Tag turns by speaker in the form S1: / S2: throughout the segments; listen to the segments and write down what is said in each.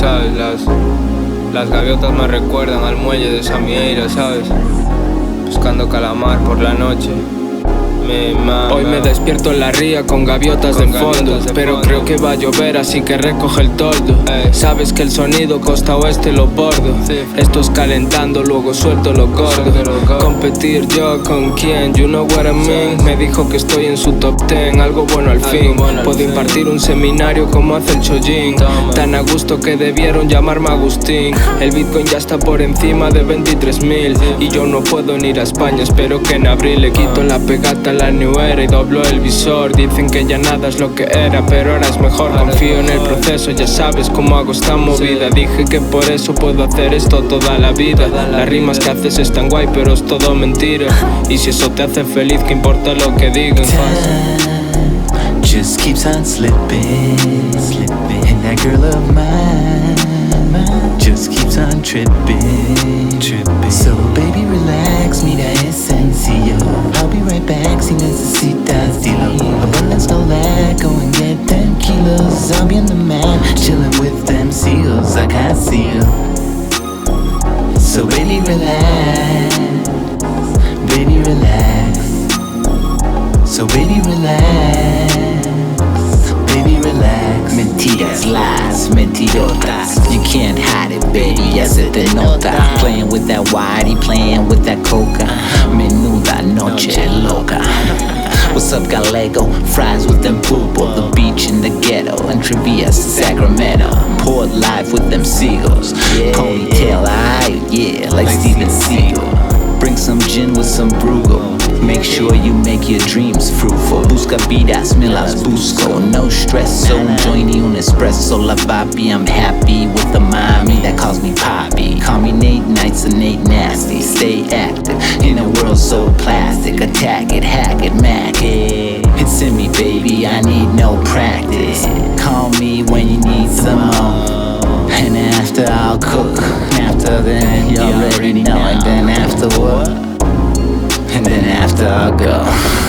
S1: ¿sabes? Las gaviotas me recuerdan al muelle de Samieira, ¿sabes? Buscando calamar por la noche. Hoy me despierto en la ría con gaviotas de fondo, pero creo que va a llover, así que recoge el toldo. Sabes que el sonido costa oeste lo bordo. Esto es calentando, luego suelto lo gordo. Competir yo con quién, you know what I mean. Me dijo que estoy en su top 10, algo bueno al fin. Puedo impartir un seminario como hace el Chojin, tan a gusto que debieron llamarme Agustín. El Bitcoin ya está por encima de 23.000 y yo no puedo ni ir a España, espero que en abril le quito la pegata la New Era y doblo el visor. Dicen que ya nada es lo que era, pero ahora es mejor. Confío en el proceso, ya sabes cómo hago esta movida. Dije que por eso puedo hacer esto toda la vida. Las rimas que haces están guay, pero es todo mentira. Y si eso te hace feliz, ¿qué importa lo que digan?
S2: Time just keeps on slipping, and that girl of mine just keeps on tripping. So baby relax, mira esencia. I'll be right back si necesitas dilo. Abundance no lack, go and get them kilos. I'll be on the mat, chilling with them seals. I can't see you. So baby relax, baby relax. So baby relax, baby relax. Mentiras, lies, mentirotas. You can't hide it, baby, ya se te nota. Playing with that whitey, playing with that coca. Menuda noche loca. What's up, Gallego? Fries with them pulpo. The beach in the ghetto, and Trivia's Sacramento. Port life with them seagulls. Ponytail, yeah, like Steven Seagal. Bring some gin with some Brugal. Make sure you make your dreams fruitful. Busca vidas, me las busco. No stress, so join y un espresso. La papi, I'm happy with the mommy that calls me Poppy. Call me Nate Nights and Nate Nasty. Stay active in a world so plastic. Attack it, hack it, mac it. It's in me, baby, I need no practice. Call me when you need some more. And after I'll cook. After then, you already know. And then after what? And then after I'll go.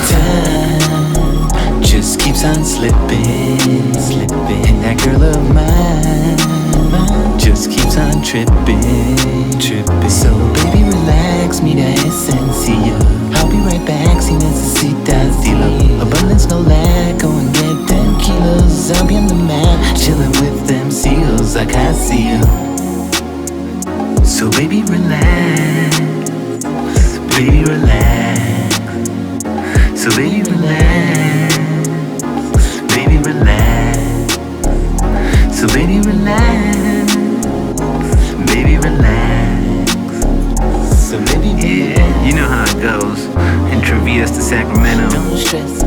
S2: Time just keeps on slipping, and that girl of mine just keeps on tripping. So baby relax, mira esencia. I'll be right back si necesitas dilo. Abundance no lack, go and get them kilos. I'll be on the mat, chilling with them seals. I can't see you. So baby relax, baby relax. So baby relax, baby relax. So baby relax, baby relax. So baby relax.
S3: Yeah, you know how it goes. And Travias to Sacramento.
S2: Don't stress.